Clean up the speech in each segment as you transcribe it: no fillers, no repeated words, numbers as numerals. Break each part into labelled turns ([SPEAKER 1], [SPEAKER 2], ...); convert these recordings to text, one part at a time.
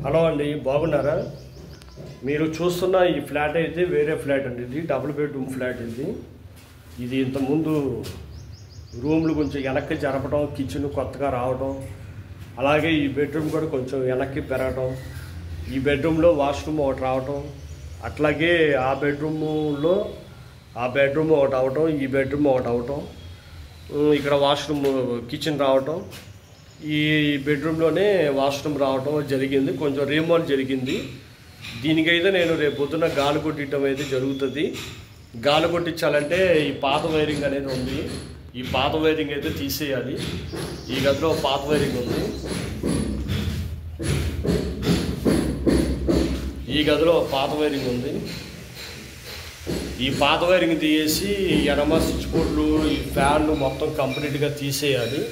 [SPEAKER 1] Hello అండి, బాగున్నారా? మీరు చూస్తున్న ఈ ఫ్లాట్ అయితే వేరే ఫ్లాట్ అండి. ఇది డబుల్ బెడ్రూమ్ ఫ్లాట్. ఇది ఇంతకుముందు రూమ్లు కొంచెం వెనక్కి జరపడం, కిచెన్ కొత్తగా రావడం, అలాగే ఈ బెడ్రూమ్ కూడా కొంచెం వెనక్కి పెరగడం, ఈ బెడ్రూమ్లో వాష్రూమ్ ఒకటి రావటం, అట్లాగే ఆ బెడ్రూమ్లో ఒకటి అవటం, ఈ బెడ్రూమ్ ఒకటి అవటం, ఇక్కడ వాష్రూమ్ కిచెన్ రావటం, ఈ బెడ్రూమ్లోనే వాష్రూమ్ రావటం జరిగింది. కొంచెం రీమోడల్ జరిగింది. దీనికైతే నేను రేపు పొద్దున్న గాలి కొట్టించడం అయితే జరుగుతుంది. గాలి కొట్టించాలంటే ఈ పాత వైరింగ్ అనేది ఉంది. ఈ పాత వైరింగ్ అయితే తీసేయాలి. ఈ గదిలో పాత వైరింగ్ ఉంది. ఈ గదిలో పాత వైరింగ్ ఉంది. ఈ పాత వైరింగ్ తీసేసి ఎడమ స్విచ్ బోర్డులు, ఈ ఫ్యాన్లు మొత్తం కంప్లీట్గా తీసేయాలి.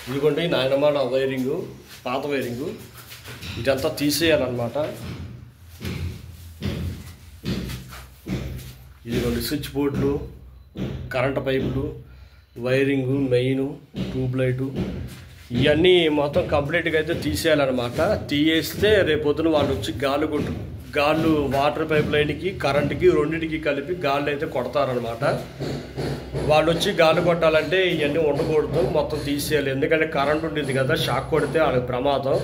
[SPEAKER 1] ఇదిగోండి నాయనమ్మ నా వైరింగు, పాత వైరింగు. ఇదంతా తీసేయాలన్నమాట. ఇదిగోండి స్విచ్ బోర్డులు, కరెంట్ పైపులు, వైరింగు, మెయిన్, ట్యూబ్ లైటు, ఇవన్నీ మొత్తం కంప్లీట్గా అయితే తీసేయాలన్నమాట. తీసేస్తే రేపొద్దున వాళ్ళు వచ్చి గాళ్ళు వాటర్ పైప్ లైన్కి, కరెంటుకి, రెండింటికి కలిపి గాళ్ళు అయితే కొడతారనమాట. వాళ్ళు వచ్చి గాలి కొట్టాలంటే ఇవన్నీ ఉండకూడదు, మొత్తం తీసేయాలి. ఎందుకంటే కరెంట్ ఉండేది కదా, షాక్ కొడితే వాళ్ళకి ప్రమాదం.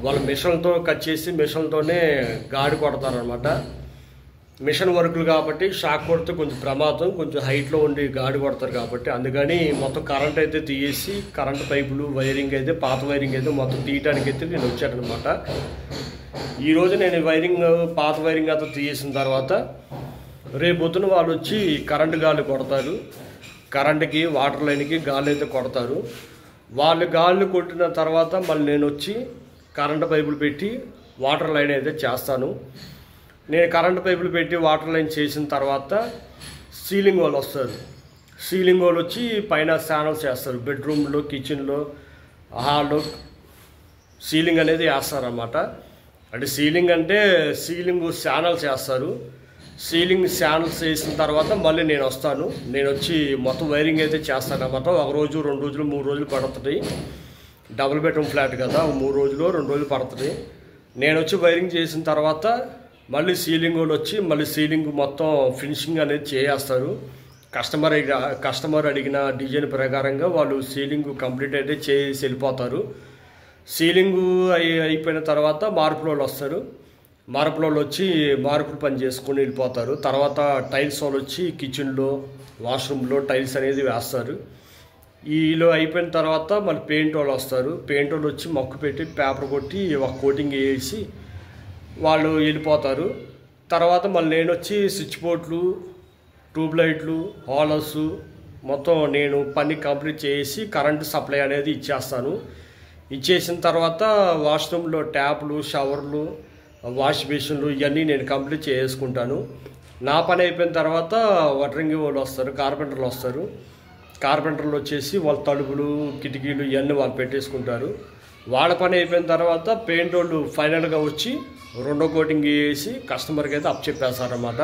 [SPEAKER 1] వాళ్ళు మిషన్లతో కట్ చేసి మిషన్లతోనే గాడి కొడతారనమాట. మిషన్ వర్కులు కాబట్టి షాక్ కొడితే కొంచెం ప్రమాదం, కొంచెం హైట్లో ఉండి గాడి కొడతారు కాబట్టి అందుకని మొత్తం కరెంట్ అయితే తీసేసి కరెంట్ పైపులు, వైరింగ్ అయితే పాత వైరింగ్ అయితే మొత్తం తీయడానికి అయితే నేను వచ్చానమాట. ఈరోజు నేను పాత వైరింగ్ అంతా తీసేసిన తర్వాత రేపు పొద్దున వాళ్ళు వచ్చి కరెంటు గాలి కొడతారు. కరెంటుకి, వాటర్ లైన్కి గాలి అయితే కొడతారు. వాళ్ళు గాలి కొట్టిన తర్వాత మళ్ళీ నేను వచ్చి కరెంటు పైపులు పెట్టి వాటర్ లైన్ అయితే చేస్తాను. నేను కరెంటు పైపులు పెట్టి వాటర్ లైన్ చేసిన తర్వాత సీలింగ్ వాళ్ళు వస్తారు. సీలింగ్ వాళ్ళు వచ్చి పైన ఛానల్స్ చేస్తారు. బెడ్రూమ్లో, కిచెన్లో, హాల్లో సీలింగ్ అనేది వేస్తారన్నమాట. అంటే సీలింగ్ అంటే సీలింగ్ ఛానల్స్ వేస్తారు. సీలింగ్ ఛానల్స్ వేసిన తర్వాత మళ్ళీ నేను వస్తాను. నేను వచ్చి మొత్తం వైరింగ్ అయితే చేస్తాను అన్నమాట. 1 రోజు, 2 రోజులు, 3 రోజులు పడుతుంది. డబుల్ బెడ్రూమ్ ఫ్లాట్ కదా, 3 రోజులు, 2 రోజులు పడుతుంది. నేను వచ్చి వైరింగ్ చేసిన తర్వాత మళ్ళీ సీలింగ్ వాళ్ళు వచ్చి మళ్ళీ సీలింగ్ మొత్తం ఫినిషింగ్ అనేది చేస్తారు. కస్టమర్ అడిగిన డిజైన్ ప్రకారంగా వాళ్ళు సీలింగ్ కంప్లీట్ అయితే చేసి వెళ్ళిపోతారు. సీలింగ్ అయిపోయిన తర్వాత మార్పుల వాళ్ళు వస్తారు. మార్పుల వాళ్ళు వచ్చి మార్పులు పని చేసుకుని వెళ్ళిపోతారు. తర్వాత టైల్స్ వాళ్ళు వచ్చి కిచెన్లో, వాష్రూమ్లో టైల్స్ అనేది వేస్తారు. ఈలో అయిపోయిన తర్వాత మళ్ళీ పెయింట్ వాళ్ళు వస్తారు. పెయింట్ వాళ్ళు వచ్చి మొక్కు పెట్టి పేపర్ కొట్టి ఒక కోటింగ్ వేసి వాళ్ళు వెళ్ళిపోతారు. తర్వాత మళ్ళీ నేను వచ్చి స్విచ్ బోర్డులు, ట్యూబ్ లైట్లు, హాలర్స్ మొత్తం నేను పని కంప్లీట్ చేసి కరెంటు సప్లై అనేది ఇచ్చేస్తాను. ఇచ్చేసిన తర్వాత వాష్రూమ్లో ట్యాప్లు, షవర్లు, వాష్ బేసిన్లు ఇవన్నీ నేను కంప్లీట్ చేసుకుంటాను. నా పని అయిపోయిన తర్వాత వాటరింగ్ వాళ్ళు వస్తారు, కార్పెంటర్లు వస్తారు. కార్పెంటర్లు వచ్చేసి వాళ్ళ తలుపులు, కిటికీలు ఇవన్నీ వాళ్ళు పెట్టేసుకుంటారు. వాళ్ళ పని అయిపోయిన తర్వాత పెయింట్ వాళ్ళు ఫైనల్గా వచ్చి 2వ కోటింగ్ వేసి కస్టమర్కి అయితే అప్పచెప్పేస్తారన్నమాట.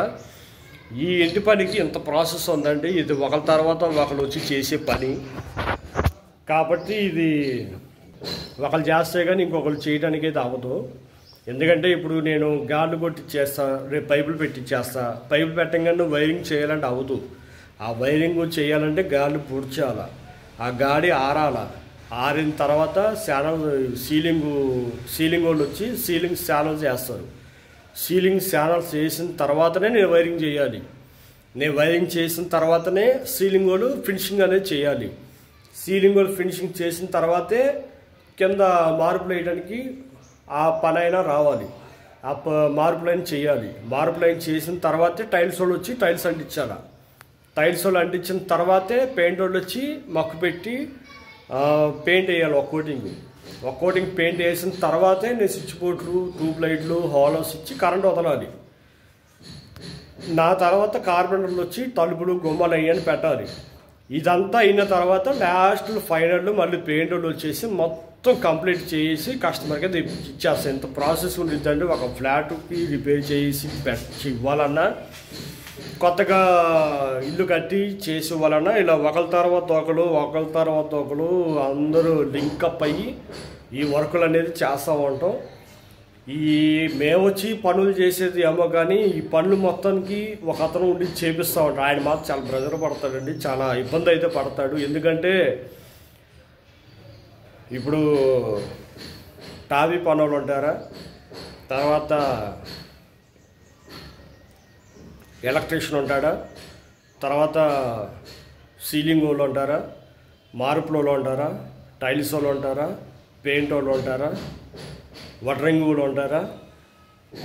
[SPEAKER 1] ఈ ఇంటి పనికి ఇంత ప్రాసెస్ ఉందండి. ఇది ఒకరి తర్వాత ఒకరు వచ్చి చేసే పని కాబట్టి ఇది ఒకరు చేస్తే కానీ ఇంకొకరు చేయడానికి అయితే అవ్వదు. ఎందుకంటే ఇప్పుడు నేను గాలి కొట్టిచ్చేస్తా, రేపు పైపులు పెట్టిచ్చేస్తా. పైపులు పెట్టంగానే వైరింగ్ చేయాలంటే అవ్వదు. ఆ వైరింగ్ చేయాలంటే గాలి పూడ్చాల, ఆ గాడి ఆరాల. ఆరిన తర్వాత సీలింగ్ వాళ్ళు వచ్చి సీలింగ్ ఛానల్స్ వేస్తారు. సీలింగ్ ఛానల్స్ వేసిన తర్వాతనే నేను వైరింగ్ చేయాలి. నేను వైరింగ్ చేసిన తర్వాతనే సీలింగ్ వాళ్ళు ఫినిషింగ్ అనేది చేయాలి. సీలింగ్ వాళ్ళు ఫినిషింగ్ చేసిన తర్వాతే కింద మార్పులు వేయడానికి ఆ పని అయినా రావాలి. ఆ మార్పు లైన్ చేయాలి. మార్పు లైన్ చేసిన తర్వాతే టైల్స్ వాళ్ళు వచ్చి టైల్స్ అంటించాలి. టైల్స్ వాళ్ళు అంటించిన తర్వాతే పెయింట్ వాళ్ళు వచ్చి మొక్కు పెట్టి పెయింట్ వేయాలి. ఒక కోటింగ్ పెయింట్ వేసిన తర్వాతే నేను స్విచ్ బోర్డులు, ట్యూబ్ లైట్లు, హాలర్స్ ఇచ్చి కరెంట్ వదలాలి. నా తర్వాత కార్పెంటర్లు వచ్చి తలుపులు, గుమ్మలు అయ్యని పెట్టాలి. ఇదంతా అయిన తర్వాత లాస్ట్ ఫైనల్ మళ్ళీ పెయింట్ వాళ్ళు వచ్చేసి మొత్తం కంప్లీట్ చేసి కస్టమర్కి అయితే ఇచ్చేస్తాను. ఇంత ప్రాసెస్ ఉండిద్దండి. ఒక ఫ్లాట్కి రిపేర్ చేసి ఇవ్వాలన్నా, కొత్తగా ఇల్లు కట్టి చేసే వలన ఇలా ఒకరి తర్వాత ఒకరు అందరూ లింకప్ అయ్యి ఈ వర్కులు అనేది చేస్తూ ఉంటాం. మేము వచ్చి పనులు చేసేది ఏమో కానీ ఈ పనులు మొత్తానికి ఒక అతను ఉండి చేపిస్తూ ఉంటాడు. ఆయన మాత్రం చాలా ప్రెజర్ పడతాడండి, చాలా ఇబ్బంది అయితే పడతాడు. ఎందుకంటే ఇప్పుడు టాబీ పనులు ఉంటారా, తర్వాత ఎలక్ట్రీషియన్ ఉంటాడా, తర్వాత సీలింగ్ వాళ్ళు ఉంటారా, మార్పులు వాళ్ళు ఉంటారా, టైల్స్ వాళ్ళు ఉంటారా, పెయింట్ వాళ్ళు ఉంటారా, వటరింగ్ వాళ్ళు ఉంటారా,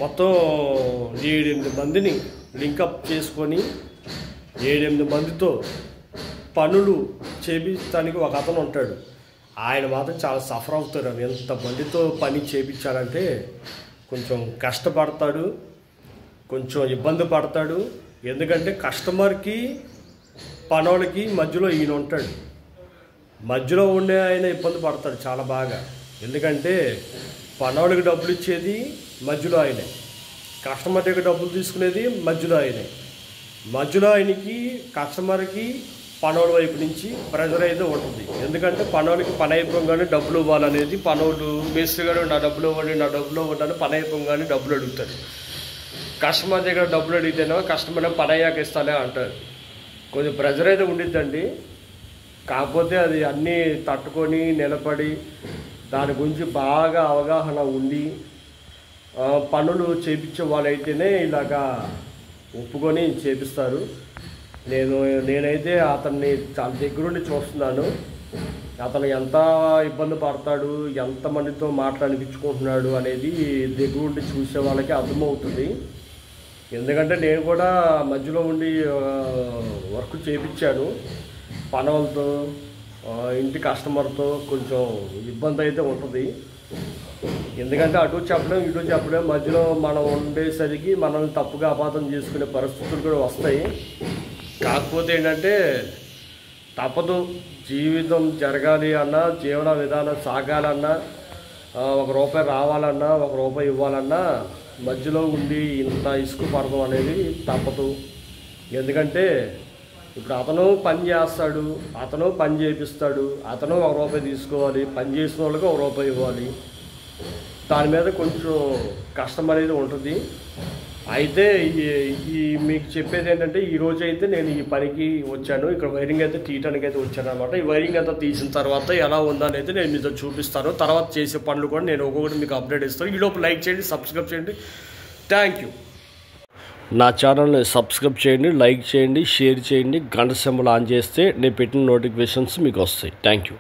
[SPEAKER 1] మొత్తం 7-8 మందిని లింకప్ చేసుకొని 7-8 మందితో పనులు చేపించడానికి ఒక అతను ఉంటాడు. ఆయన మాత్రం చాలా సఫర్ అవుతారు. ఎంత మందితో పని చేయించాలంటే కొంచెం కష్టపడతాడు, కొంచెం ఇబ్బంది పడతాడు. ఎందుకంటే కస్టమర్కి పనులకి మధ్యలో ఈయన ఉంటాడు. మధ్యలో ఉండే ఆయన ఇబ్బంది పడతాడు చాలా బాగా. ఎందుకంటే పనులకి డబ్బులు ఇచ్చేది మధ్యలో ఆయనే, కస్టమర్ దగ్గర డబ్బులు తీసుకునేది మధ్యలో ఆయనే. మధ్యలో ఆయనకి కస్టమర్కి పనుల వైపు నుంచి ప్రెజర్ అయితే ఉంటుంది. ఎందుకంటే పనులకి పని అయిపోగానే డబ్బులు ఇవ్వాలనేది, పనులు మేస్త్రి గారు నా డబ్బులు ఇవ్వండి అని పని అయిపోగానే డబ్బులు అడుగుతారు. కస్టమర్ దగ్గర డబ్బులు అడిగితేనో కస్టమర్ పని అయ్యాక ఇస్తానే అంటారు. కొంచెం ప్రెజర్ అయితే ఉండిద్దండి. కాకపోతే అది అన్నీ తట్టుకొని నిలబడి దాని గురించి బాగా అవగాహన ఉండి పనులు చేయించే వాళ్ళైతేనే ఇలాగా ఒప్పుకొని చేపిస్తారు. నేనైతే అతన్ని చాలా దగ్గరుండి చూస్తున్నాను. అతను ఎంత ఇబ్బంది పడతాడు, ఎంతమందితో మాట్లాడిపించుకుంటున్నాడు అనేది దగ్గరుండి చూసే వాళ్ళకి అర్థమవుతుంది. ఎందుకంటే నేను కూడా మధ్యలో ఉండి వర్క్ చేయించాను. పనులతో, ఇంటి కస్టమర్తో కొంచెం ఇబ్బంది అయితే ఉంటుంది. ఎందుకంటే అటు చెప్పడం ఇటు చెప్పడం, మధ్యలో మనం ఉండేసరికి మనల్ని తప్పుగా అపార్థం చేసుకునే పరిస్థితులు కూడా వస్తాయి. కాకపోతే ఏంటంటే తప్పదు, జీవితం జరగాలి అన్నా, జీవన విధానం సాగాలన్నా, ₹1 రావాలన్నా, ₹1 ఇవ్వాలన్నా మధ్యలో ఉండి ఇంత ఇసుకు పడడం అనేది తప్పదు. ఎందుకంటే ఇప్పుడు అతను పని చేస్తాడు, అతను పని చేపిస్తాడు, అతను ₹1 తీసుకోవాలి, పని చేసిన వాళ్ళకి ₹1 ఇవ్వాలి. దాని మీద కొంచెం కష్టం అనేది ఉంటుంది. అయితే మీకు చెప్పేది ఏంటంటే ఈరోజు అయితే నేను ఈ పనికి వచ్చాను. ఇక్కడ వైరింగ్ అయితే తీయటానికి అయితే వచ్చాను అనమాట. ఈ వైరింగ్ అంతా తీసిన తర్వాత ఎలా ఉందని అయితే నేను మీతో చూపిస్తాను. తర్వాత చేసే పనులు కూడా నేను ఒక్కొక్కటి మీకు అప్డేట్ ఇస్తాను. ఈ లోపు లైక్ చేయండి, సబ్స్క్రైబ్ చేయండి. Thank you. నా ఛానల్ని సబ్స్క్రైబ్ చేయండి, లైక్ చేయండి, షేర్ చేయండి, గంట సింబల్ ఆన్ చేస్తే నేను పెట్టిన నోటిఫికేషన్స్ మీకు వస్తాయి. Thank you.